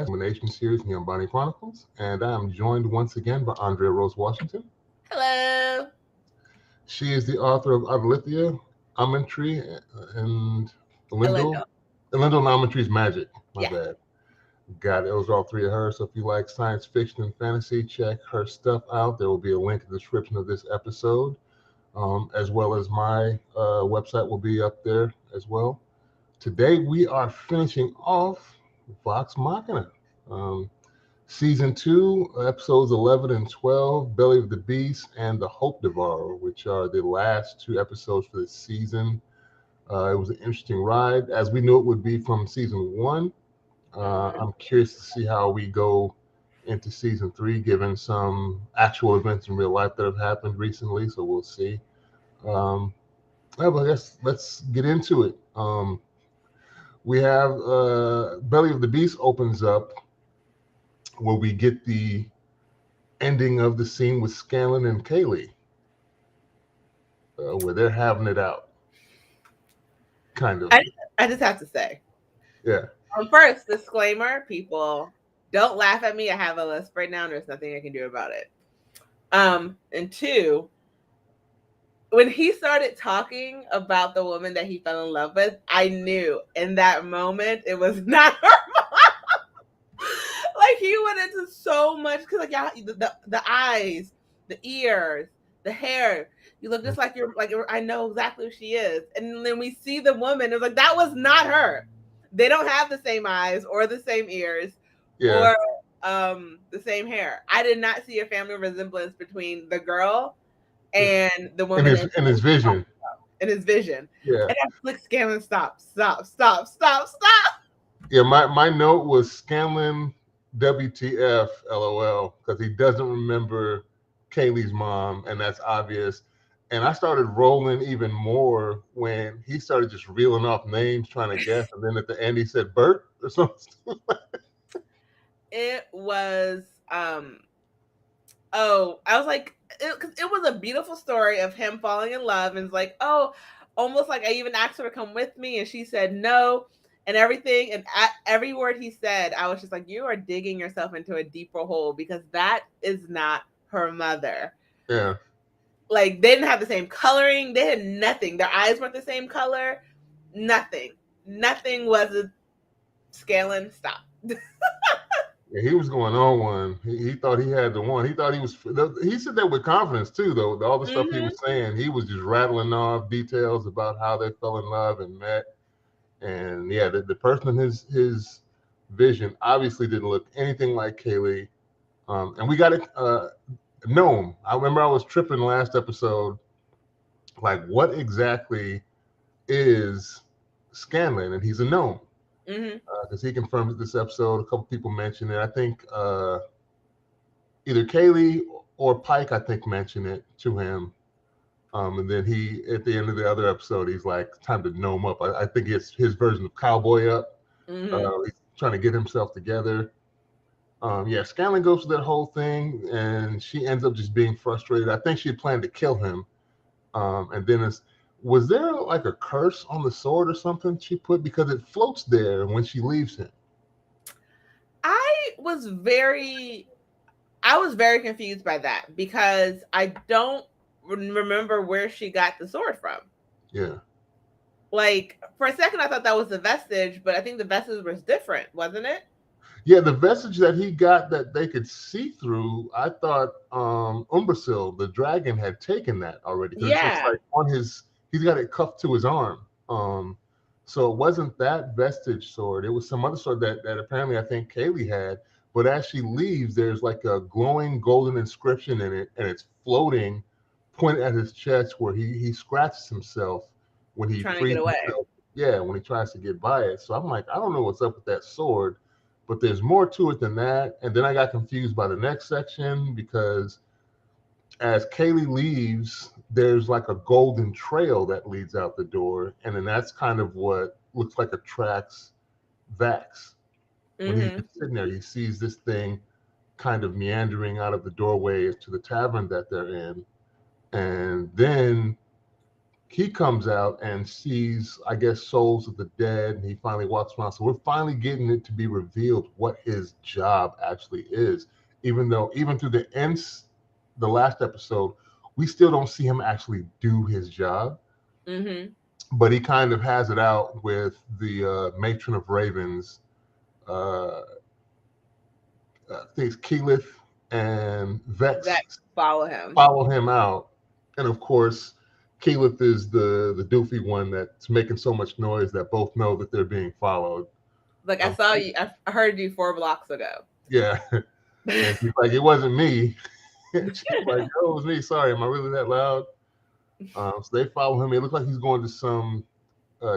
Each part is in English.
Elimination Series in the Umbani Chronicles, and I am joined once again by Andrea Rose Washington. Hello. She is the author of Adalithia, Amentry, and Elendil. Elendo. Elendil and Amentry's Magic. My Yeah. bad. Got it. Those are all three of hers. So if you like science fiction and fantasy, check her stuff out. There will be a link in the description of this episode, as well as my website will be up there as well. Today we are finishing off Vox Machina. Um, Season 2, episodes 11 and 12, Belly of the Beast and The Hope Devourer, which are the last two episodes for this season. It was an interesting ride, as we knew it would be from season 1. hmm I'm curious to see how we go into season 3, given some actual events in real life that have happened recently, so we'll see. Um, but I guess let's get into it. We have Belly of the Beast opens up where we get the ending of the scene with Scanlon and Kaylee, where they're having it out, kind of. I, I just have to say, Yeah, first, disclaimer, people, don't laugh at me. I have a list right now and there's nothing I can do about it. And two, when he started talking about the woman that he fell in love with, I knew in that moment it was not her mom. Like he went into so much because like yeah, the eyes, the ears, the hair. You look just like I know exactly who she is. And then we see the woman. It was like that was not her. They don't have the same eyes or the same ears yeah. or the same hair. I did not see a family resemblance between the girl and the In woman his in his vision. in his vision. Yeah, And I flick Scanlon, stop. yeah. My note was Scanlon, WTF, LOL, because he doesn't remember Kaylee's mom, and that's obvious. And I started rolling even more when he started just reeling off names, trying to guess, and then at the end he said Bert or something. It was oh, I was like, it was a beautiful story of him falling in love, and it's like, oh, almost like I even asked her to come with me, and she said no, and everything, and at every word he said, I was just like, you are digging yourself into a deeper hole because that is not her mother. Yeah. Like they didn't have the same coloring, they had nothing. Their eyes weren't the same color, nothing. Nothing was a Scaling. Stop. Yeah, he was going on one. He thought he had the one. He thought he was. He said that with confidence too, though. All the stuff he hmm was saying, he was just rattling off details about how they fell in love and met. And yeah, the person in his vision obviously didn't look anything like Kaylee. And we got it. Gnome. I remember I was tripping last episode. Like, what exactly is Scanlan? And he's a gnome. hmm Because he confirmed it this episode. A couple people mentioned it. I think either Kaylee or Pike, I think, mentioned it to him. And then he, at the end of the other episode, he's like, time to gnome up. I think it's his version of cowboy up. hmm He's trying to get himself together. Yeah, Scanlan goes through that whole thing, and she ends up just being frustrated. I think she had planned to kill him. And then was there like a curse on the sword or something she put because it floats there when she leaves him? I was very I was very confused by that because I don't remember where she got the sword from. Yeah. Like for a second, I thought that was the vestige, but I think the vestige was different, wasn't it? Yeah, the vestige that he got that they could see through, I thought Umbrasil, the dragon, had taken that already because it's Yeah. like on he's got it cuffed to his arm. So it wasn't that vestige sword. It was some other sword that apparently I think Kaylee had. But as she leaves, there's like a glowing golden inscription in it, and it's floating, pointed at his chest where he scratches himself when he Trying to frees get away. himself. Yeah, when he tries to get by it. So I'm like, I don't know what's up with that sword, but there's more to it than that. And then I got confused by the next section because as Kaylee leaves, there's like a golden trail that leads out the door, and then that's kind of what looks like attracts Vax. When he's hmm just sitting there, he sees this thing kind of meandering out of the doorway to the tavern that they're in, and then he comes out and sees, I guess, souls of the dead, and he finally walks around. So we're finally getting it to be revealed what his job actually is. Even though, even through the last episode, we still don't see him actually do his job. Mm-hmm. But he kind of has it out with the matron of ravens. Uh, I think it's Keyleth and That Vex follow him. follow him out, and of course, Keyleth is the doofy one that's making so much noise that both know that they're being followed. Like I saw you, I heard you 4 blocks ago. Yeah, and she's like, "It wasn't me." She's like, "No, it was me. Sorry, am I really that loud?" So they follow him. It looks like he's going to some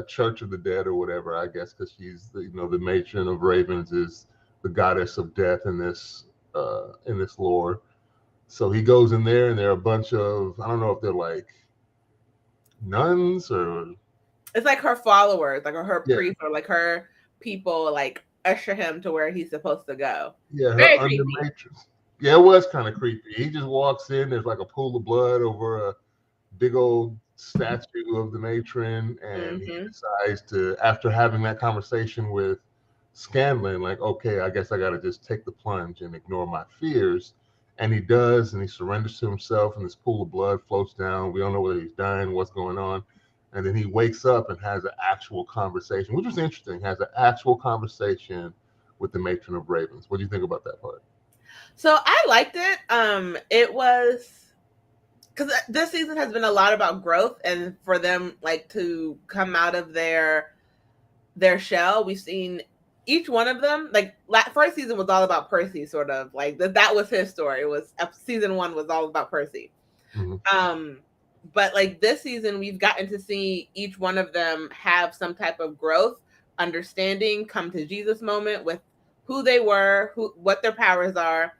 Church of the Dead or whatever, I guess, because she's the matron of ravens is the goddess of death in this lore. So he goes in there, and there are a bunch of, I don't know if they're like nuns or It's like her followers, like her yeah, priests, or like her people, like usher him to where he's supposed to go. yeah, her Very under creepy. matrons. Yeah, it was kind of creepy. He just walks in. There's like a pool of blood over a big old statue of the matron, and he Mm-hmm. decides to, after having that conversation with Scanlan, like, okay, I guess I got to just take the plunge and ignore my fears. And he does, and he surrenders to himself, and this pool of blood floats down. We don't know whether he's dying, what's going on. And then he wakes up and has an actual conversation, which was interesting, has an actual conversation with the matron of ravens. What do you think about that part? So I liked it. It was because this season has been a lot about growth, and for them like to come out of their shell. We've seen each one of them. Like first season was all about Percy, sort of like that was his story. It was season 1 was all about Percy. Mm-hmm. But like this season, we've gotten to see each one of them have some type of growth, understanding, come to Jesus moment with who they were, what their powers are,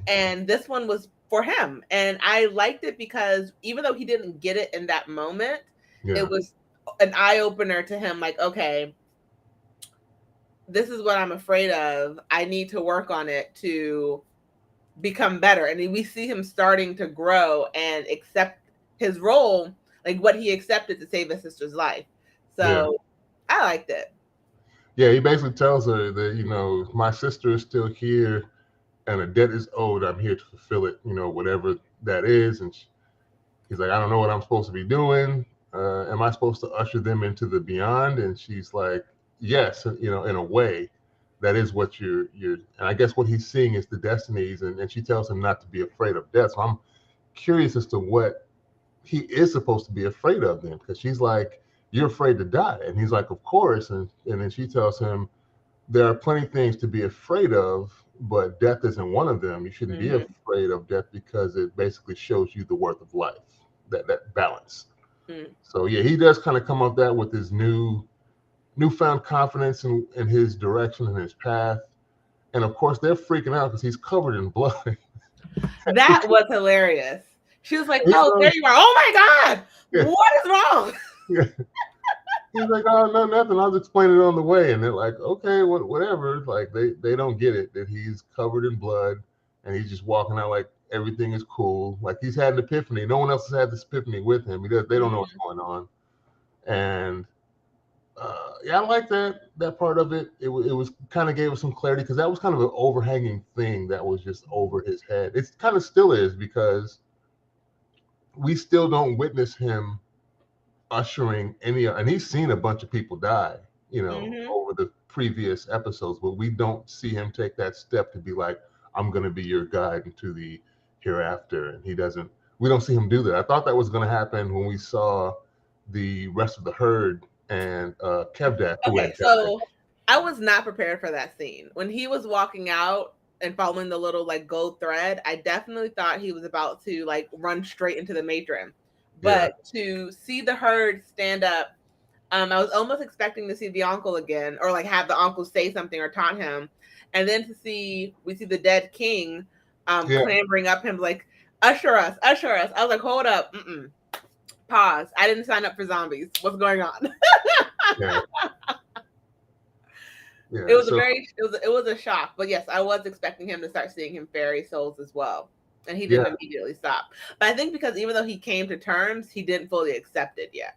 and this one was for him. And I liked it because even though he didn't get it in that moment, Yeah, it was an eye opener to him. Like, okay, this is what I'm afraid of. I need to work on it to become better. And we see him starting to grow and accept his role, like what he accepted to save his sister's life. yeah. So I liked it. Yeah, he basically tells her that, my sister is still here and a debt is owed. I'm here to fulfill it, whatever that is. And he's like, I don't know what I'm supposed to be doing. Am I supposed to usher them into the beyond? And she's like, yes, in a way, that is what and I guess what he's seeing is the destinies. And she tells him not to be afraid of death. So I'm curious as to what he is supposed to be afraid of then, because she's like, you're afraid to die. And he's like, of course. And then she tells him, there are plenty of things to be afraid of, but death isn't one of them. You shouldn't be afraid of death because it basically shows you the worth of life, that balance. So yeah, he does kind of come up that with his newfound confidence in his direction and his path. And of course, they're freaking out because he's covered in blood. That was hilarious. She was like, He's "Oh, there like, you are! Oh my God, yeah, what is wrong?" yeah. He's like, oh no, nothing. I'll explain it on the way. And they're like, okay, whatever. Like they don't get it that he's covered in blood and he's just walking out like everything is cool. Like he's had an epiphany. No one else has had this epiphany with him. They don't know what's going on. And yeah, I like that part of it. It was kind of gave us some clarity because that was kind of an overhanging thing that was just over his head. It kind of still is because we still don't witness him ushering and he's seen a bunch of people die, over the previous episodes, but we don't see him take that step to be like, I'm going to be your guide into the hereafter. And we don't see him do that. I thought that was going to happen when we saw the rest of the herd and Kevdak, who Okay, had died. so I was not prepared for that scene. When he was walking out and following the little like gold thread, I definitely thought he was about to like run straight into the matron. Yeah. But to see the herd stand up, I was almost expecting to see the uncle again, or like have the uncle say something or taunt him. And then we see the dead king Yeah. clambering up him like, usher us, usher us. I was like, hold up, pause. I didn't sign up for zombies. What's going on? Yeah. Yeah. It was it was a shock. But yes, I was expecting him to start seeing him ferry souls as well. And he didn't immediately stop. But I think because even though he came to terms, he didn't fully accept it yet.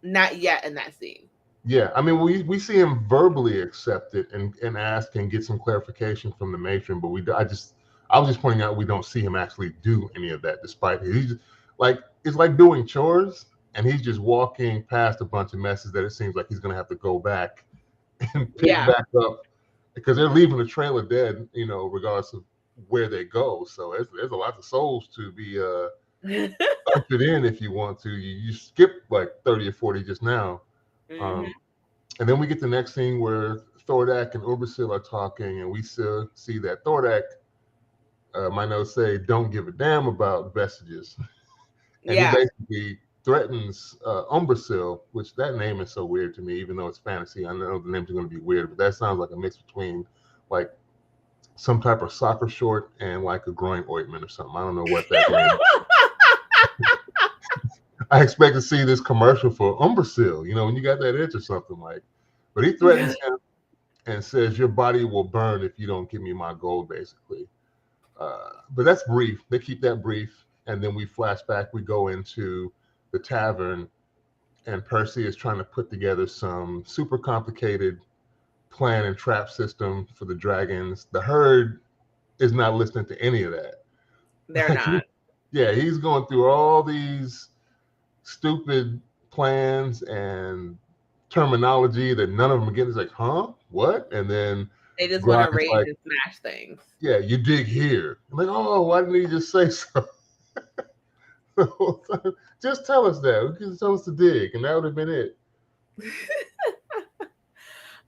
not yet in that scene. Yeah, I mean, we see him verbally accept it and ask and get some clarification from the matron, but I was just pointing out we don't see him actually do any of that, despite he's just, like it's like doing chores, and he's just walking past a bunch of messes that it seems like he's gonna have to go back and pick Yeah. back up because they're leaving the trailer dead, regardless of where they go. So there's a lot of souls to be ushered in if you want to. You skip like 30 or 40 just now. Mm-hmm. Um, and then we get the next scene where Thordak and Ubersil are talking, and we still see that Thordak, my notes say, don't give a damn about vestiges. And he Yeah. basically threatens Umbrasil, which that name is so weird to me, even though it's fantasy. I know the names are going to be weird, but that sounds like a mix between like some type of soccer short and like a groin ointment or something. I don't know what that name is. I expect to see this commercial for Umbrasil, when you got that itch or something like. But he threatens him and says, your body will burn if you don't give me my gold, basically. But that's brief. They keep that brief. And then we flash back. We go into the tavern, and Percy is trying to put together some super complicated plan and trap system for the dragons. The herd is not listening to any of that. They're Like, not. yeah, he's going through all these stupid plans and terminology that none of them are getting. It's like, huh? What? And then They just want Grog to is rage like, and smash things. yeah, you dig here. I'm like, oh, why didn't he just say so? Just tell us that. You can tell us to dig, and that would have been it.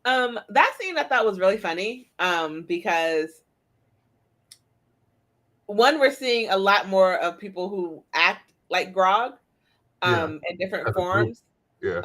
That scene I thought was really funny. Because one, we're seeing a lot more of people who act like Grog, Yeah, in different as a group. forms. Yeah,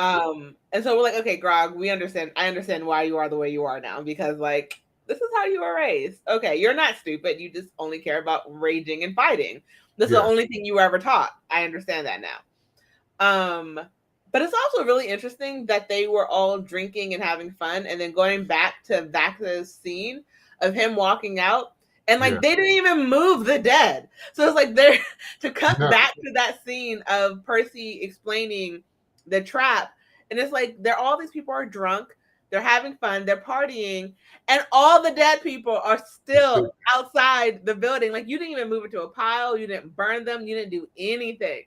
And so we're like, okay, Grog, we understand. I understand why you are the way you are now, because like this is how you were raised. Okay, you're not stupid. You just only care about raging and fighting. This is the yeah, only thing you were ever taught. I understand that now. But it's also really interesting that they were all drinking and having fun, and then going back to Vax's scene of him walking out, and yeah. like they didn't even move the dead. So it's like they're to cut No, back to that scene of Percy explaining the trap, and it's like they're all these people are drunk, they're having fun, they're partying, and all the dead people are still outside the building. Like you didn't even move it to a pile, you didn't burn them, you didn't do anything.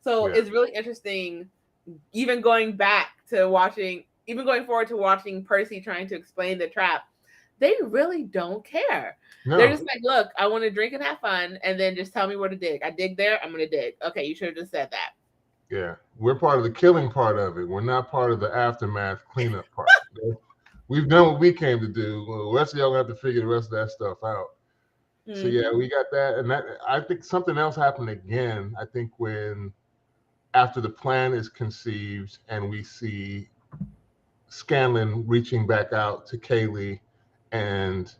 So yeah, it's really interesting, even going forward to watching Percy trying to explain the trap. They really don't care. They're no, just like, look, I want to drink and have fun, and then just tell me where to dig. I dig there, I'm going to dig. Okay, you should have just said that. yeah. We're part of the killing part of it. We're not part of the aftermath cleanup part. We've done what we came to do. Well, the rest of y'all have to figure the rest of that stuff out. So yeah, Mm-hmm. we got that, and that I think something else happened again. I think when after the plan is conceived and we see Scanlan reaching back out to Kaylee, and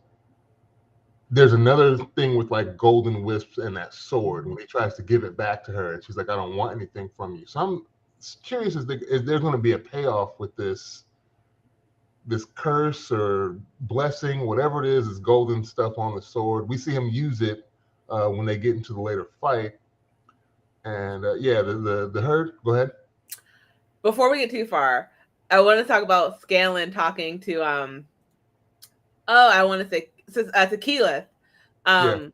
there's another thing with like golden wisps and that sword when he tries to give it back to her, and she's like, I don't want anything from you. So I'm curious, is there going to be a payoff with this curse or blessing, whatever it is golden stuff on the sword. We see him use it when they get into the later fight. And yeah, the herd. Go ahead. Before we get too far, I want to talk about Scanlan talking to I want to say Tequila. Yeah.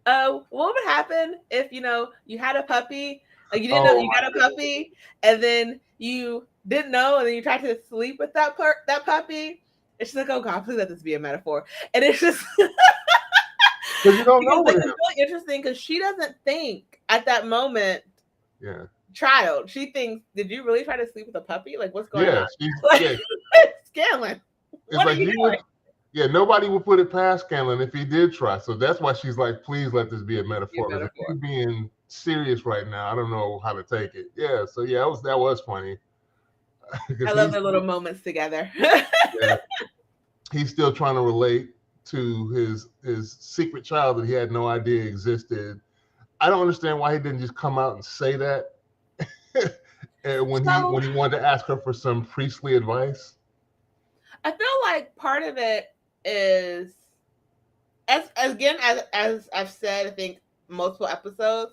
Um, what would happen if you had a puppy, like you didn't know Oh you my got a puppy, and then you didn't know, and then you tried to sleep with that puppy, and she's like, "Oh God, please let this be a metaphor," and it's just because you don't because know like with it's him. really interesting because she doesn't think at that moment, Yeah. child. She thinks, "Did you really try to sleep with a puppy? Like what's going Yeah. on?" Like Yeah. Scanlan, It's what are like you you would. doing? Yeah. Nobody would put it past Scanlan if he did try. So that's why she's like, please let this be a Be a metaphor. Because if metaphor. you're being serious right now, I don't know how to take it. Yeah. So yeah, that was funny I because love their little moments together. yeah, he's still trying to relate to his secret child that he had no idea existed. I don't understand why he didn't just come out and say that and So when he wanted to ask her for some priestly advice. I feel like part of it is as again as I've said, I think multiple episodes.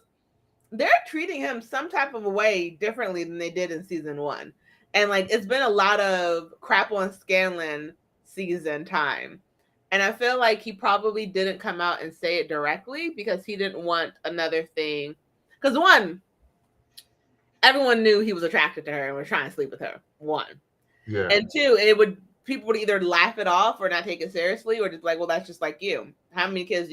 they're treating him some type of a way differently than they did in season 1. And like it's been a lot of crap on Scanlan season time. And I feel like he probably didn't come out and say it directly because he didn't want another thing. Because one, everyone knew he was attracted to her and was trying to sleep with her. One. Yeah. And two, people would either laugh it off or not take it seriously, or just like, well, that's just like you. How many kids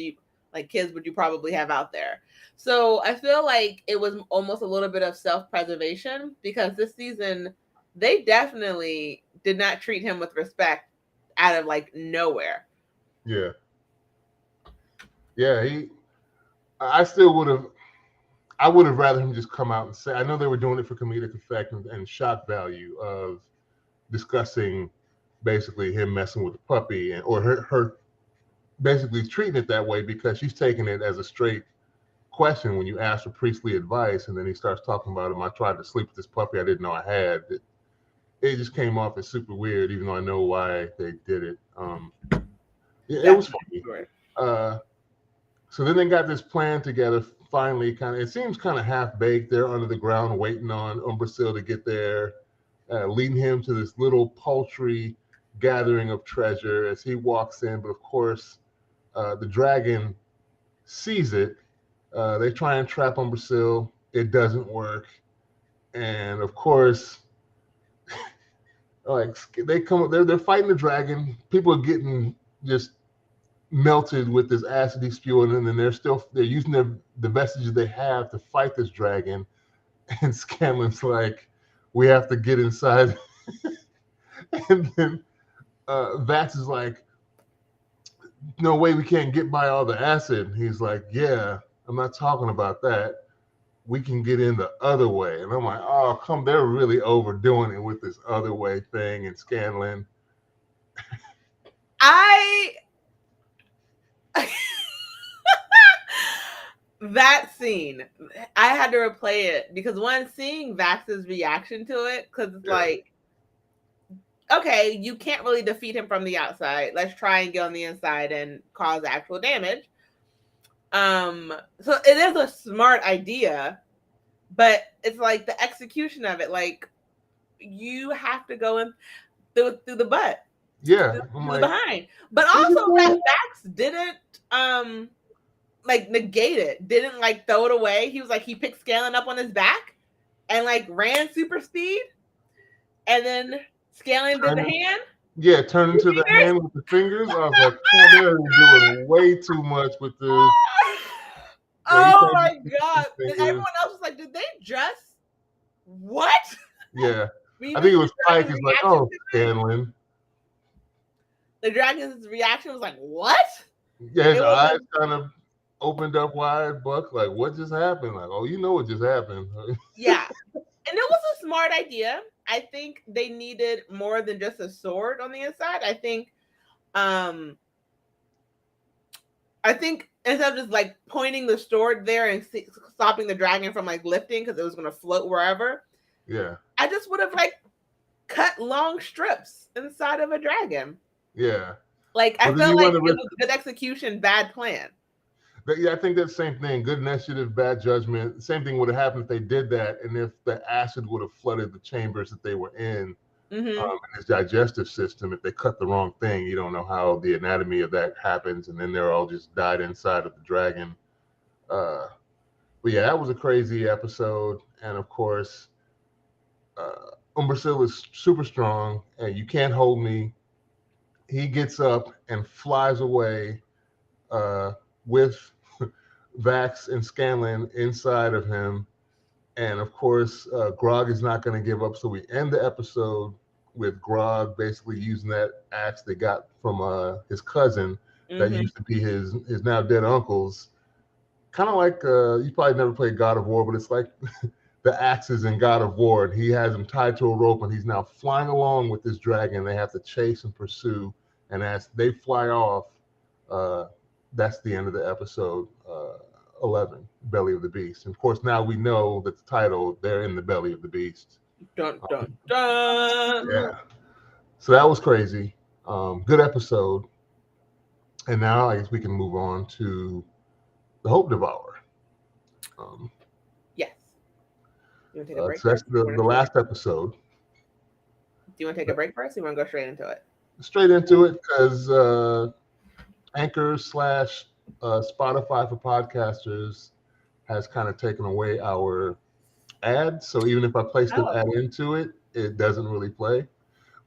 would you probably have out there? So I feel like it was almost a little bit of self-preservation because this season they definitely did not treat him with respect out of like nowhere. Yeah. Yeah. I still would have. I would have rather him just come out and say. I know they were doing it for comedic effect and shock value of discussing basically him messing with the puppy or her basically treating it that way because she's taking it as a straight question when you ask for priestly advice, and then he starts talking about him. I tried to sleep with this puppy I didn't know I had. It just came off as super weird, even though I know why they did it. Yeah, it was funny. So then they got this plan together. Finally, it seems kind of half baked. They're under the ground waiting on Umbrasyl to get there, leading him to this little paltry gathering of treasure as he walks in. But of course, the dragon sees it. They try and trap Umbrasyl. It doesn't work. And of course, like they're fighting the dragon. People are getting just melted with this acid he's spewing, and then they're using the vestiges they have to fight this dragon. And Scanlan's like, we have to get inside. And then Vax is like, no way, we can't get by all the acid. He's like, yeah, I'm not talking about that. We can get in the other way. And I'm like, oh, they're really overdoing it with this other way thing. And Scanlan. That scene, I had to replay it because seeing Vax's reaction to it, because it's like, okay, you can't really defeat him from the outside. Let's try and get on the inside and cause actual damage. So it is a smart idea, but it's like the execution of it, like you have to go in through the butt. Yeah, through the behind. But also that Vax didn't like negate it, didn't like throw it away. He was like, he picked Scanlan up on his back and like ran super speed, and then Scanlan did the hand. Yeah, turn into the hand with the fingers. I was like, oh, they're doing way too much with this. Oh my god. And everyone else was like, did they just what? Yeah. I think it was Pike is like, oh, Scanlan. The dragon's reaction was like, what? Yeah, his eyes kind of opened up wide, Buck, like, what just happened? Like, oh, you know what just happened. Yeah. And it was a smart idea. I think they needed more than just a sword on the inside. I think instead of just like pointing the sword there and stopping the dragon from like lifting because it was going to float wherever. Yeah. I just would have like cut long strips inside of a dragon. Yeah. Like I feel like it was good execution, bad plan. But yeah, I think that's the same thing. Good initiative, bad judgment. Same thing would have happened if they did that, and if the acid would have flooded the chambers that they were in, in his digestive system. If they cut the wrong thing, you don't know how the anatomy of that happens, and then they're all just died inside of the dragon. But yeah, that was a crazy episode, and of course, Umbrasyl is super strong, and you can't hold me. He gets up and flies away with Vax and Scanlan inside of him. And of course, Grog is not going to give up. So we end the episode with Grog basically using that axe they got from his cousin that used to be his now dead uncle's. Kind of like, you probably never played God of War, but it's like the axes in God of War. And he has him tied to a rope, and he's now flying along with this dragon. They have to chase and pursue. And as they fly off, that's the end of the episode 11, Belly of the Beast. And of course, now we know that the title, they're in the belly of the beast. Dun, dun, dun. Yeah. So that was crazy. Good episode. And now I guess we can move on to the Hope Devourer. You want to take a break So that's first? the last episode. Do you want to take a break first? Or you want to go straight into it? Straight into it, because Anchor slash Spotify for podcasters has kind of taken away our ads. So even if I place the ad into it, it doesn't really play.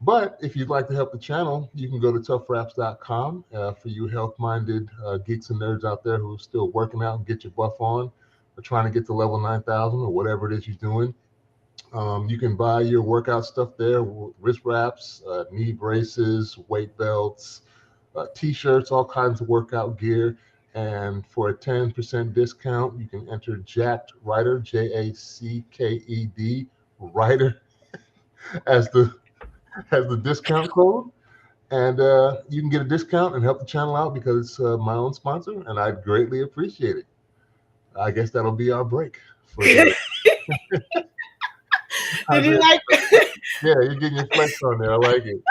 But if you'd like to help the channel, you can go to toughraps.com for you health-minded geeks and nerds out there who are still working out and get your buff on, or trying to get to level 9,000 or whatever it is you're doing. You can buy your workout stuff there: wrist wraps, knee braces, weight belts, t-shirts, all kinds of workout gear. And for a 10% discount, you can enter Jacked Rider, Jacked Rider, as the discount code. And you can get a discount and help the channel out because it's my own sponsor, and I'd greatly appreciate it. I guess that'll be our break for the. Did you like? Yeah, you're getting your flex on there. I like it.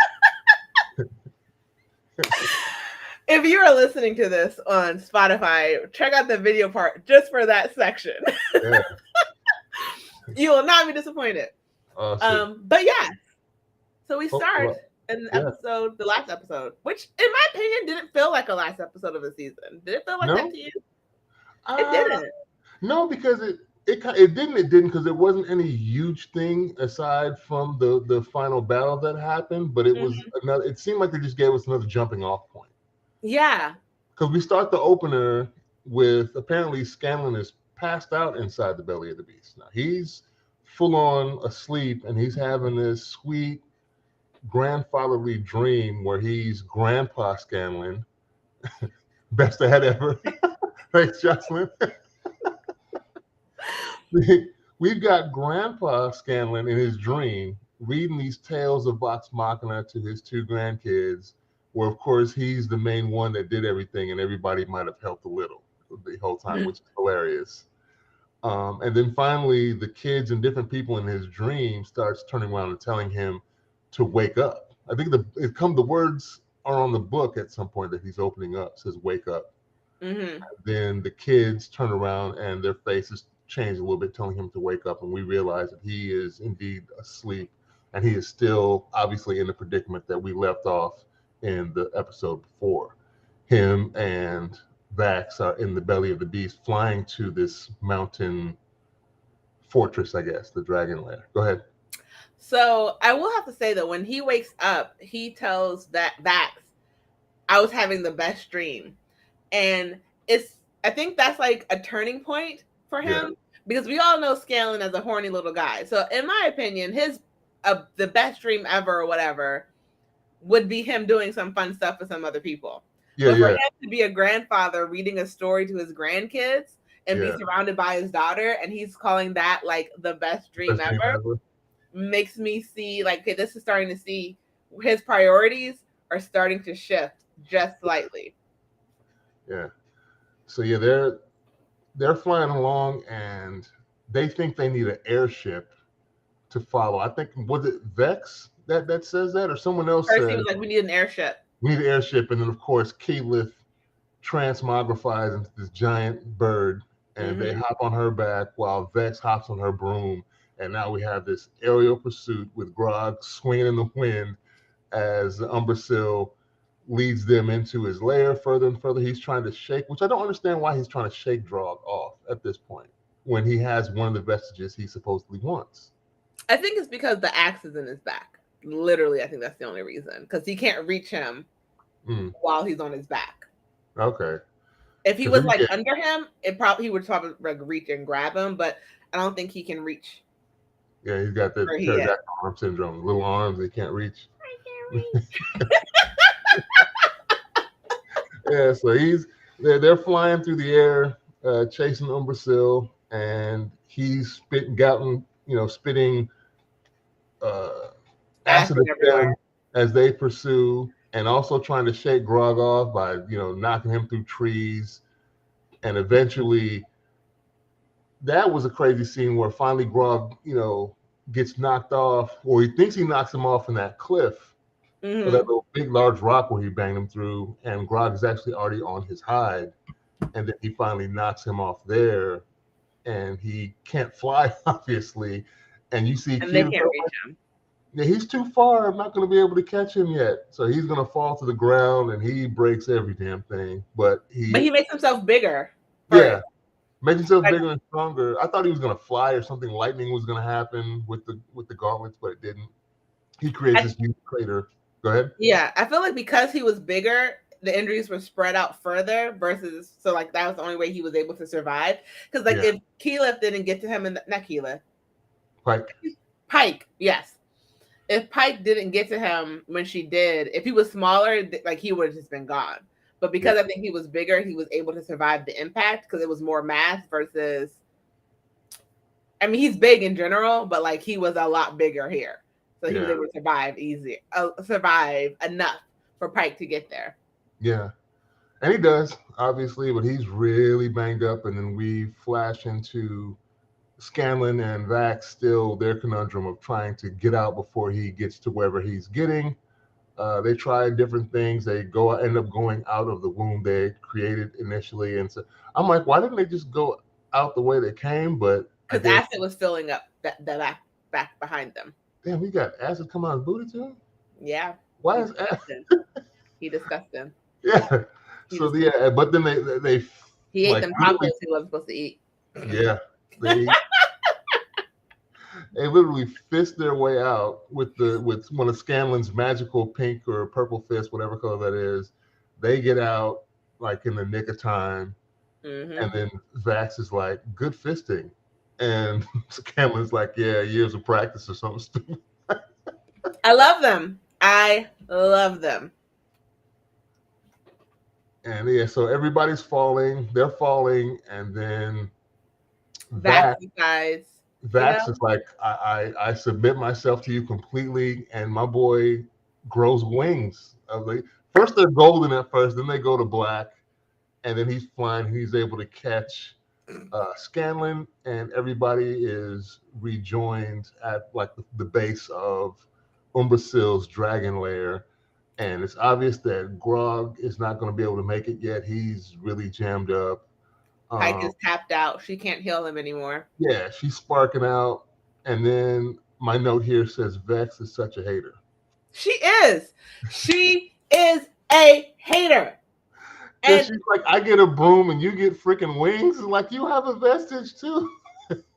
If you are listening to this on Spotify, check out the video part just for that section. Yeah. You will not be disappointed. Awesome. But yeah, so we start in the last episode, which in my opinion didn't feel like a last episode of the season. Did it feel like that to you? It didn't. No, because it didn't because it wasn't any huge thing aside from the final battle that happened, but it was another. It seemed like they just gave us another jumping off point. Yeah, because we start the opener with apparently Scanlan is passed out inside the belly of the beast. Now he's full on asleep, and he's having this sweet grandfatherly dream where he's Grandpa Scanlan. Best dad ever. Thanks, Jocelyn. We've got Grandpa Scanlan in his dream reading these tales of Vox Machina to his two grandkids, where of course he's the main one that did everything and everybody might have helped a little the whole time, which is hilarious. And then finally the kids and different people in his dream starts turning around and telling him to wake up. I think the words are on the book at some point that he's opening up, says wake up. Then the kids turn around and their faces change a little bit, telling him to wake up, and we realize that he is indeed asleep, and he is still obviously in the predicament that we left off in the episode before. Him and Vax are in the belly of the beast, flying to this mountain fortress, I guess, the Dragon Lair. Go ahead. So I will have to say that when he wakes up, he tells that Vax, I was having the best dream. And I think that's like a turning point for him, because we all know Scanlan as a horny little guy. So in my opinion, his the best dream ever or whatever would be him doing some fun stuff with some other people. But for him to be a grandfather reading a story to his grandkids and be surrounded by his daughter, and he's calling that like the best dream ever, makes me see like, okay, this is starting to see his priorities are starting to shift just slightly. Yeah. So yeah, they're flying along, and they think they need an airship to follow. I think, was it Vex that says that, or someone else First, he was like, we need an airship. We need an airship, and then of course Keyleth transmogrifies into this giant bird, and they hop on her back while Vex hops on her broom, and now we have this aerial pursuit with Grog swinging in the wind as Umbrasyl leads them into his lair further and further. He's trying to shake, which I don't understand why he's trying to shake Grog off at this point when he has one of the vestiges he supposedly wants. I think it's because the axe is in his back. Literally, I think that's the only reason, because he can't reach him while he's on his back. Okay. If he was like under him, he would probably like reach and grab him, but I don't think he can reach. Yeah, he's got the pterodactyl arm syndrome. Little arms they can't reach. I can't reach. Yeah, so they're flying through the air, chasing Umbrasyl, and he's spitting acid at them as they pursue, and also trying to shake Grog off by knocking him through trees. And eventually, that was a crazy scene where finally Grog gets knocked off, or he thinks he knocks him off in that cliff. So that little big large rock where he banged him through, and Grog is actually already on his hide, and then he finally knocks him off there, and he can't fly, obviously. And you see And they Keith, can't reach him. yeah, he's too far. I'm not going to be able to catch him yet. So he's going to fall to the ground, and he breaks every damn thing. But he makes himself bigger. Yeah, makes himself bigger and stronger. I thought he was going to fly or something. Lightning was going to happen with the gauntlets, but it didn't. He creates this huge crater. Go ahead. Yeah, I feel like because he was bigger, the injuries were spread out further versus so like that was the only way he was able to survive. Because like if Keyleth didn't get to him not Keyleth, Pike, yes. If Pike didn't get to him when she did, if he was smaller, like he would have just been gone. But because I think he was bigger, he was able to survive the impact because it was more mass versus. I mean, he's big in general, but like he was a lot bigger here, so he was able to survive enough for Pike to get there. Yeah, and he does obviously, but he's really banged up. And then we flash into Scanlan and Vax, still their conundrum of trying to get out before he gets to wherever he's getting. They try different things. They end up going out of the womb they created initially, and so I'm like, why didn't they just go out the way they came? But because acid was filling up the back behind them. Damn, we got acid come out of his booty too. Yeah. Why is acid? He disgusting. Yeah. So yeah, but then they he ate them tacos he wasn't supposed to eat. Yeah. They literally fist their way out with one of Scanlan's magical pink or purple fist, whatever color that is. They get out like in the nick of time, and then Vax is like, "Good fisting," and Scanlan's like, "Yeah, years of practice or something stupid." I love them. And yeah, so everybody's falling. They're falling, and then Vax is like, I submit myself to you completely, and my boy grows wings. First they're golden at first, then they go to black, and then he's flying. He's able to catch Scanlan, and everybody is rejoined at like the base of Umbrasyl's dragon lair. And it's obvious that Grog is not going to be able to make it yet. He's really jammed up. Pike is tapped out. She can't heal him anymore. Yeah, she's sparking out. And then my note here says Vex is such a hater. She is. She is a hater. And she's like, I get a broom and you get freaking wings. Like, you have a vestige too.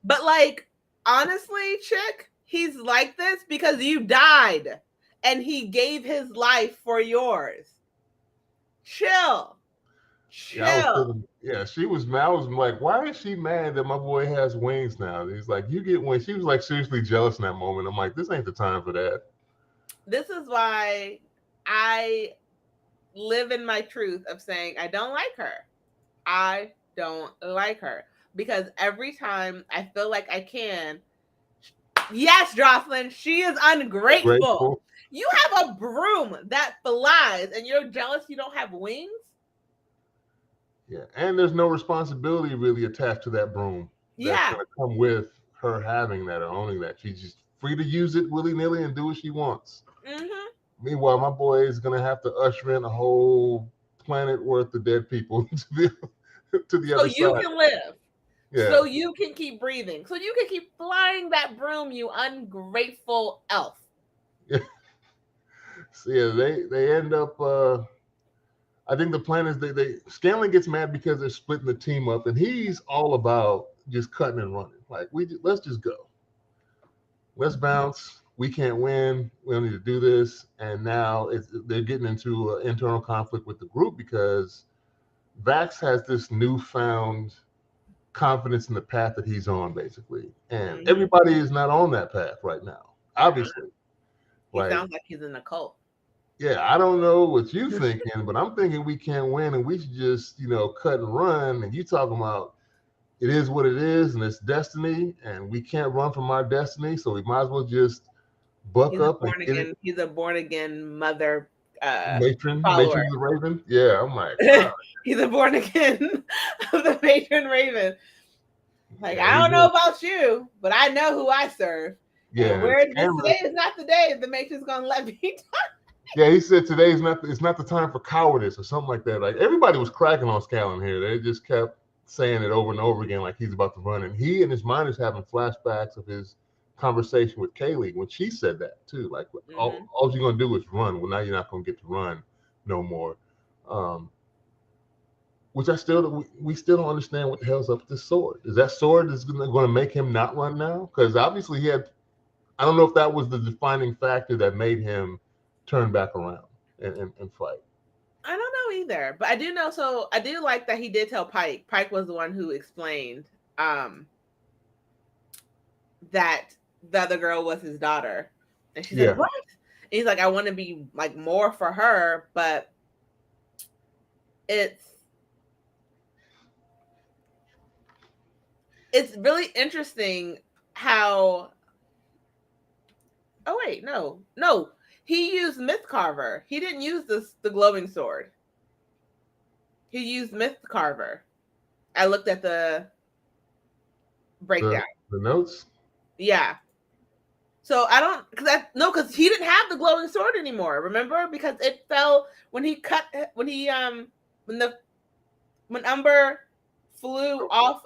But like, honestly, chick, he's like this because you died. And he gave his life for yours. Chill. Yeah, she was mad. I was like, why is she mad that my boy has wings now? He's like, you get wings. She was like seriously jealous in that moment. I'm like, this ain't the time for that. This is why I live in my truth of saying I don't like her. I don't like her. Because every time I feel like I can, yes, Jocelyn, she is ungrateful. You have a broom that flies and you're jealous you don't have wings? Yeah, and there's no responsibility really attached to that broom. That's going to come with her having that or owning that. She's just free to use it willy-nilly and do what she wants. Meanwhile, my boy is going to have to usher in a whole planet worth of dead people to the other side. So you can live. Yeah. So you can keep breathing. So you can keep flying that broom, you ungrateful elf. Yeah. So yeah, they end up. I think the plan is Scanlan gets mad because they're splitting the team up, and he's all about just cutting and running. Like let's just go, let's bounce. We can't win. We don't need to do this. And now they're getting into an internal conflict with the group because Vax has this newfound confidence in the path that he's on, basically, and everybody is not on that path right now. Obviously, he sounds like he's in a cult. Yeah, I don't know what you're thinking, but I'm thinking we can't win and we should just, cut and run. And you talking about it is what it is and it's destiny, and we can't run from our destiny, so we might as well just buck up. He's a born again mother. Matron the Raven. Yeah, I'm like, wow. He's a born again of the Matron Raven. Like, I don't know about you, but I know who I serve. Yeah, today is not the day the Matron's gonna let me die. Yeah, he said today is not the time for cowardice or something like that. Like, everybody was cracking on Scanlan here. They just kept saying it over and over again, like he's about to run. And he in his mind is having flashbacks of his conversation with Kaylee when she said that too. Like, Mm-hmm. all you're gonna do is run. Well, now you're not gonna get to run no more. Which we still don't understand what the hell's up with this sword. Is that sword is going to make him not run now? Because obviously he had. I don't know if that was the defining factor that made him turn back around and fight. I don't know either, but I do know. So I do like that he did tell Pike. Pike was the one who explained that the other girl was his daughter, and she said, "What?" And he's like, "I want to be like more for her, but it's really interesting how." Oh wait, no. He used Myth Carver. He didn't use the glowing sword. He used Myth Carver. I looked at the breakdown. The notes. Yeah. So I don't because he didn't have the glowing sword anymore. Remember, because it fell when he cut when Umber flew out.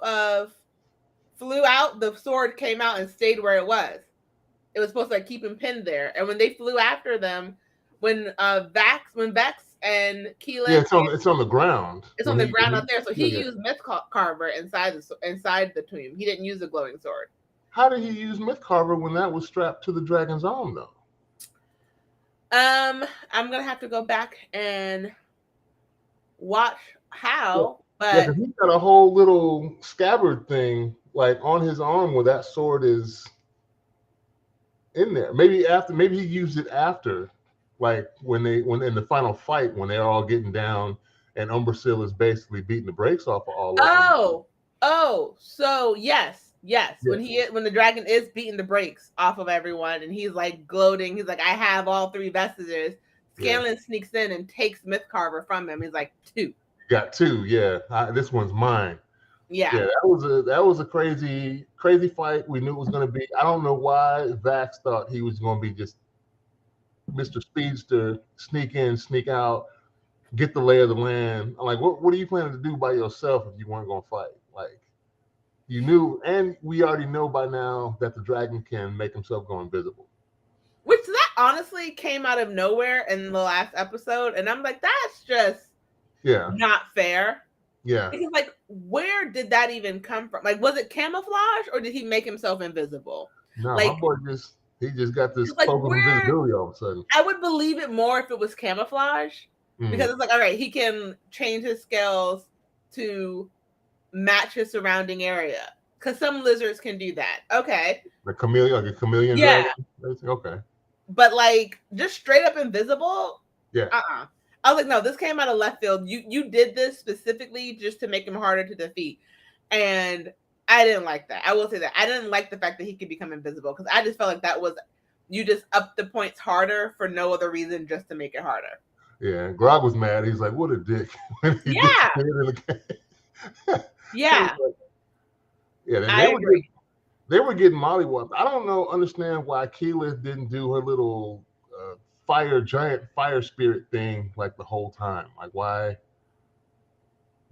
The sword came out and stayed where it was. It was supposed to like keep him pinned there. And when they flew after them, when Vex and Keelan, yeah, it's on the ground. It's on the ground out there. So he used Myth Carver inside the tomb. He didn't use the glowing sword. How did he use Myth Carver when that was strapped to the dragon's arm, though? I'm gonna have to go back and watch how. But because he's got a whole little scabbard thing like on his arm where that sword is in there. Maybe he used it after, like when in the final fight when they're all getting down and Umbrasyl is basically beating the brakes off of all of them. So yes. When the dragon is beating the brakes off of everyone and he's like gloating, he's like, I have all 3 vestiges. Scanlan sneaks in and takes Myth Carver from him. He's like, 2. You got 2, yeah. This one's mine. Yeah, that was a crazy fight. We knew it was going to be. I don't know why Vax thought he was going to be just Mr. Speedster, sneak in, sneak out, get the lay of the land. I'm like, what are you planning to do by yourself if you weren't going to fight? Like, you knew, and we already know by now that the dragon can make himself go invisible. Which that honestly came out of nowhere in the last episode, and I'm like, that's just not fair. Yeah. Because like, where did that even come from? Like, was it camouflage or did he make himself invisible? No, like, my boy just got this cloak of invisibility all of a sudden. I would believe it more if it was camouflage. Because it's like, all right, he can change his scales to match his surrounding area. Because some lizards can do that. Okay. A chameleon dragon? Okay. But like, just straight up invisible? Yeah. I was like, no, this came out of left field. You did this specifically just to make him harder to defeat. And I didn't like that. I will say that. I didn't like the fact that he could become invisible. Because I just felt like that was, you just upped the points harder for no other reason, just to make it harder. Yeah, Grog was mad. He's like, "What a dick!" Yeah. Yeah. They were getting mollywopped. I don't understand why Keyleth didn't do her little giant fire spirit thing like the whole time. Like, why?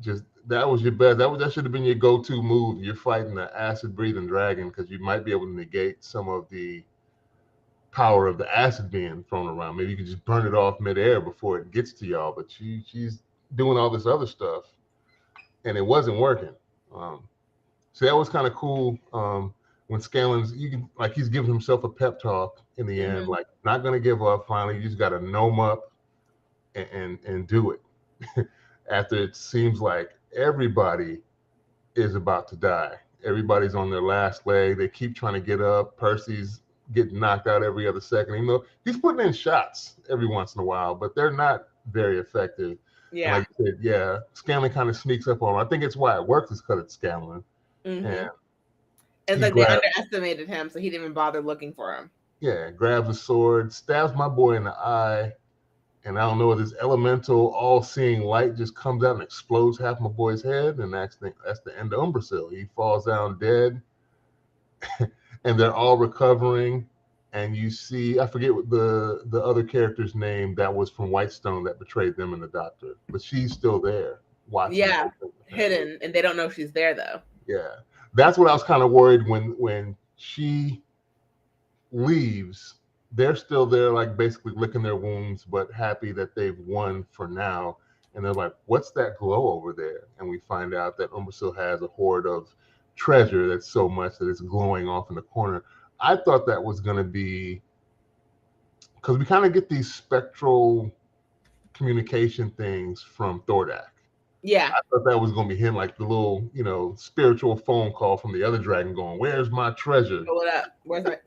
Just that was your best. That should have been your go-to move. You're fighting the acid breathing dragon because you might be able to negate some of the power of the acid being thrown around. Maybe you could just burn it off midair before it gets to y'all. But she's doing all this other stuff, and it wasn't working. So that was kind of cool. When Scanlan's, he's giving himself a pep talk in the end, like not gonna give up. Finally, you just got to gnome up and do it. After it seems like everybody is about to die. Everybody's on their last leg. They keep trying to get up. Percy's getting knocked out every other second. Even though he's putting in shots every once in a while, but they're not very effective. Yeah. And like you said, Scanlan kind of sneaks up on him. I think it's why it works is because it's Scanlan. And it's like they underestimated him, so he didn't even bother looking for him. Yeah, grabs a sword, stabs my boy in the eye, and I don't know, this elemental all-seeing light just comes out and explodes half my boy's head, and that's the end of Umbrasyl. He falls down dead, and they're all recovering. And you see, I forget what the other character's name that was from Whitestone that betrayed them and the doctor, but she's still there watching. Yeah. hidden, and they don't know she's there though. Yeah, that's what I was kind of worried when she leaves. They're still there, like basically licking their wounds, but happy that they've won for now. And they're like, "What's that glow over there?" And we find out that Umbrasyl has a hoard of treasure that's so much that it's glowing off in the corner. I thought that was going to be because we kind of get these spectral communication things from Thordak. Yeah. I thought that was going to be him, like the little, spiritual phone call from the other dragon going, "Where's my treasure?" What up? Where's my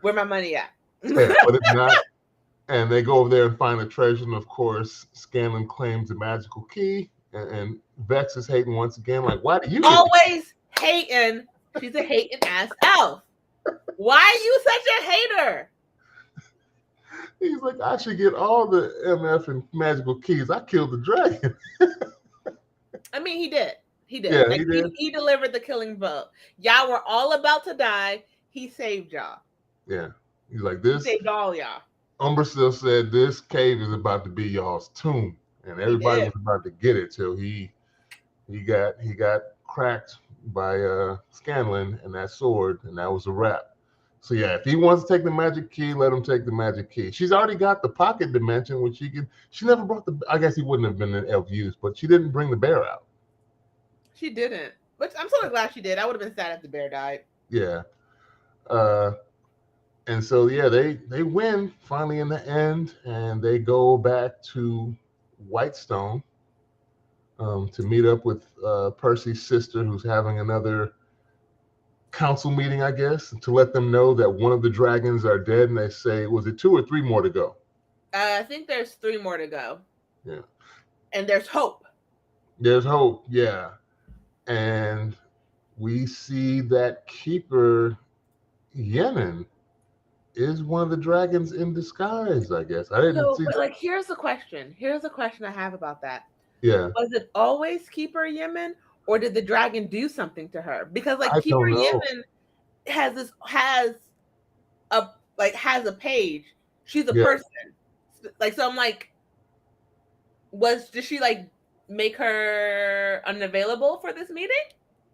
where my money at? Yeah, but it's not. And they go over there and find the treasure. And of course, Scanlan claims the magical key. And Vex is hating once again. Like, why do you always hating? She's a hating ass elf. Why are you such a hater? He's like, I should get all the MF and magical keys. I killed the dragon. I mean, he did. He did. Yeah, like, he did. He delivered the killing blow. Y'all were all about to die. He saved y'all. Yeah. He's like, this. He saved all y'all. Umbrasyl said this cave is about to be y'all's tomb. And everybody was about to get it till he got cracked by Scanlan and that sword, and that was a wrap. So yeah, if he wants to take the magic key, let him take the magic key. She's already got the pocket dimension, which she never brought I guess he wouldn't have been an elf use, but she didn't bring the bear out. She didn't. But I'm so glad she did. I would have been sad if the bear died. Yeah. And so yeah, they win finally in the end, and they go back to Whitestone to meet up with Percy's sister, who's having another council meeting, I guess, to let them know that one of the dragons are dead. And they say, was it 2 or 3 more to go? I think there's 3 more to go. Yeah. And there's hope. There's hope, yeah. And we see that Keeper Yemen is one of the dragons in disguise, I guess. I didn't see. But like, here's the question. Here's a question I have about that. Yeah. Was it always Keeper Yemen, or did the dragon do something to her? Because like Keeper Yemen has a page. She's a person. Like, so I'm like, did she like make her unavailable for this meeting?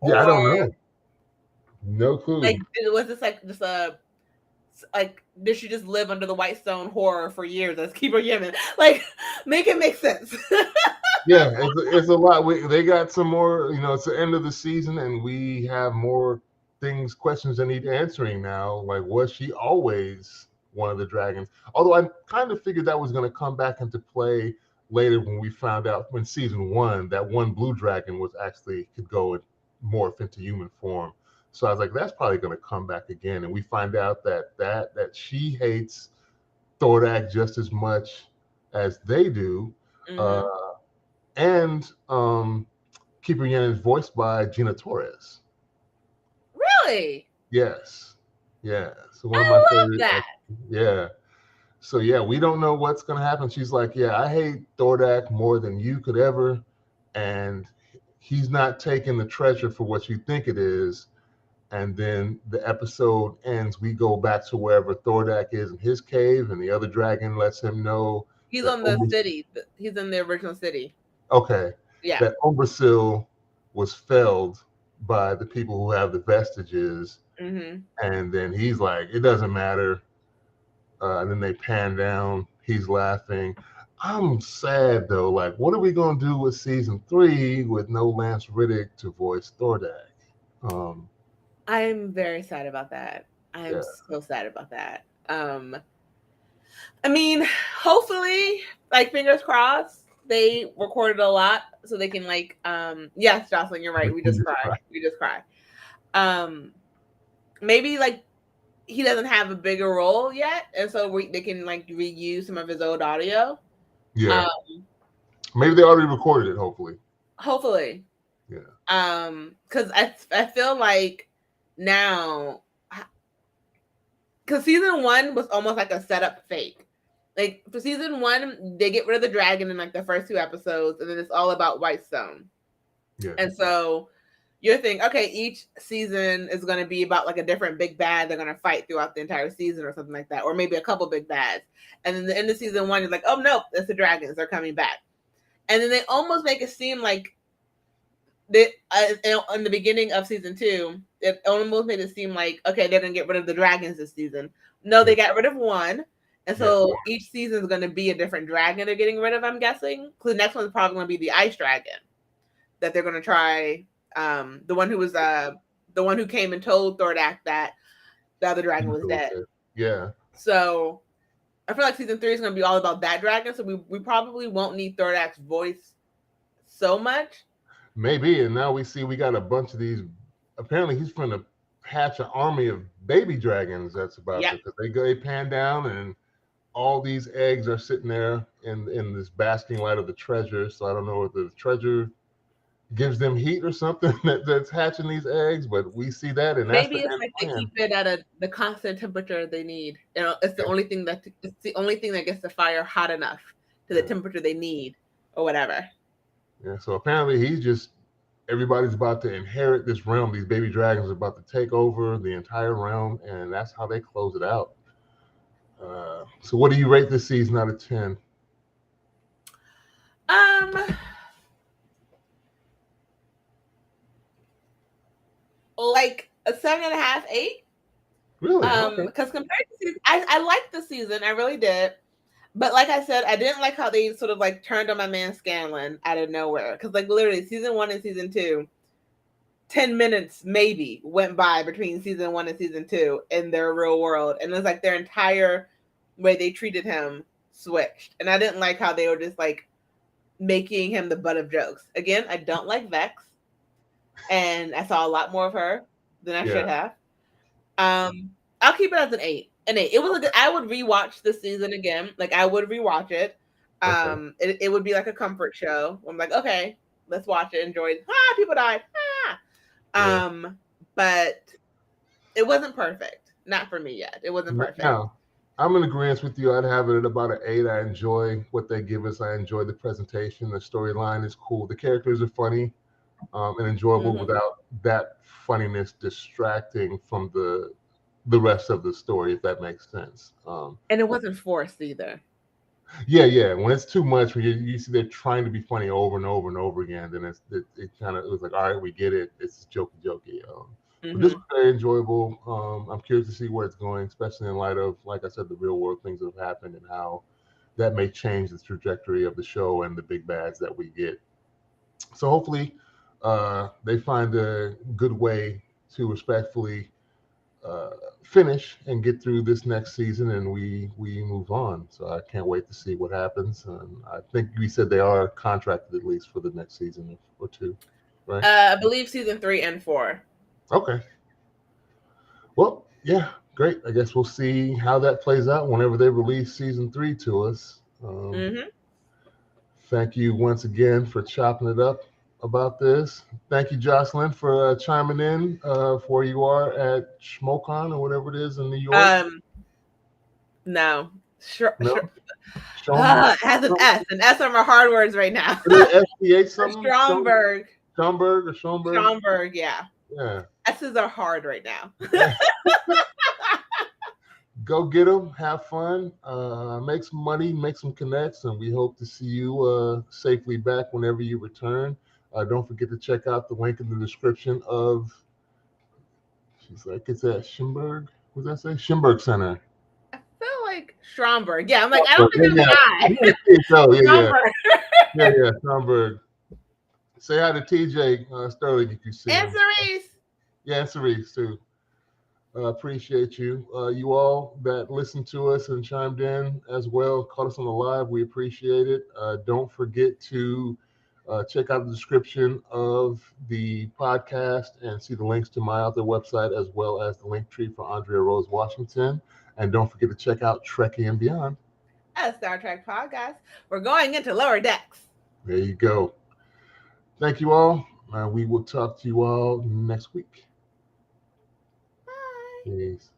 Yeah, I don't know. No clue. Like, was this like just did she just live under the Whitestone horror for years as Keeper Yemen? Like, make it make sense. Yeah, it's a lot. They got some more, it's the end of the season, and we have more questions that need answering now. Like, was she always one of the dragons? Although I kind of figured that was going to come back into play later when we found out in season 1 that one blue dragon could go and morph into human form. So I was like, that's probably going to come back again. And we find out that she hates Thordak just as much as they do. Mm-hmm. And Keeper Yen is voiced by Gina Torres. Really? Yes. Yeah. So one of my favorite. That. Yeah. So yeah, we don't know what's gonna happen. She's like, yeah, I hate Thordak more than you could ever, and he's not taking the treasure for what you think it is. And then the episode ends. We go back to wherever Thordak is in his cave, and the other dragon lets him know he's on the city. He's in the original city. Okay. Yeah. That Umbrasyl was felled by the people who have the vestiges. Mm-hmm. And then he's like, it doesn't matter. And then they pan down. He's laughing. I'm sad, though. Like, what are we going to do with season 3 with no Lance Riddick to voice Thordak? I'm very sad about that. I'm so sad about that. I mean, hopefully, like, fingers crossed, they recorded a lot so they can yes, Jocelyn, you're right. We just cry. Maybe like he doesn't have a bigger role yet, and so they can like reuse some of his old audio. Yeah. Maybe they already recorded it. Hopefully. Yeah. Because I feel like now, because season 1 was almost like a setup fake. Like, for season 1, they get rid of the dragon in like the first 2 episodes, and then it's all about Whitestone. Yeah. And so you're thinking, okay, each season is going to be about like a different big bad they're going to fight throughout the entire season or something like that, or maybe a couple big bads. And then the end of season 1, you're like, oh no, it's the dragons, they're coming back. And then they almost make it seem like in the beginning of season 2, it almost made it seem like, okay, they're gonna get rid of the dragons this season. No, they got rid of one, and so each season is going to be a different dragon they're getting rid of. I'm guessing because the next one's probably going to be the ice dragon that they're going to try. The one who came and told Thordak that the other dragon was dead. Yeah. So I feel like season 3 is going to be all about that dragon. So we probably won't need Thordak's voice so much. Maybe, and now we see we got a bunch of these. Apparently, he's going to hatch an army of baby dragons. That's about it, because they pan down, and all these eggs are sitting there in this basking light of the treasure. So I don't know if the treasure gives them heat or something that's hatching these eggs, but we see that, and maybe it's like they keep it at the constant temperature they need. You know, it's the only thing that gets the fire hot enough to the temperature they need, or whatever. Yeah. So apparently everybody's about to inherit this realm. These baby dragons are about to take over the entire realm, and that's how they close it out. So what do you rate this season out of 10? Like a 7.5, 8. Really? Because compared to season, I liked the season, I really did. But like I said, I didn't like how they sort of like turned on my man Scanlan out of nowhere. Because like literally season 1 and season 2, 10 minutes maybe went by between season 1 and season 2 in their real world. And it was like their entire way they treated him switched. And I didn't like how they were just like making him the butt of jokes. Again, I don't like Vex. And I saw a lot more of her than I should have. I'll keep it as an 8. An 8. It was a good. I would rewatch this season again. Like I would rewatch it. It would be like a comfort show. I'm like, okay, let's watch it. Enjoy it. People died. But it wasn't perfect. Not for me yet. It wasn't perfect. No, I'm in agreement with you. I'd have it at about an 8. I enjoy what they give us. I enjoy the presentation. The storyline is cool. The characters are funny and enjoyable without that funniness distracting from the rest of the story, if that makes sense. And it wasn't forced either. Yeah. When it's too much, when you see they're trying to be funny over and over and over again, then it was like, all right, we get it. It's jokey. But this was very enjoyable. I'm curious to see where it's going, especially in light of, like I said, the real world things that have happened and how that may change the trajectory of the show and the big bads that we get. So hopefully they find a good way to respectfully finish and get through this next season, and we move on. So I can't wait to see what happens. And I think we said they are contracted at least for the next season or 2, right? I believe season 3 and 4. Okay. Well, yeah, great. I guess we'll see how that plays out whenever they release season 3 to us. Thank you once again for chopping it up about this. Thank you, Jocelyn, for chiming in where you are at Schmocon or whatever it is in New York. No. Sure. It has an S. And S are my hard words right now. Stromberg or Schomburg? Stromberg, yeah. Yeah. S's are hard right now. Go get them, have fun, make some money, make some connects, and we hope to see you safely back whenever you return. Don't forget to check out the link in the description of, she's like, it's at Schimberg. What does that say? Schimberg Center. I feel like Stromberg. Yeah, I'm like, I don't think it's Stromberg. Yeah, Stromberg. Say hi to TJ Sterling if you see him. And Cerise. Yeah, and Cerise too. Appreciate you. You all that listened to us and chimed in as well, caught us on the live. We appreciate it. Don't forget to check out the description of the podcast and see the links to my other website as well as the link tree for Andrea Rose Washington. And don't forget to check out Trekkie and Beyond. A Star Trek podcast. We're going into lower decks. There you go. Thank you all. We will talk to you all next week. Bye. Peace.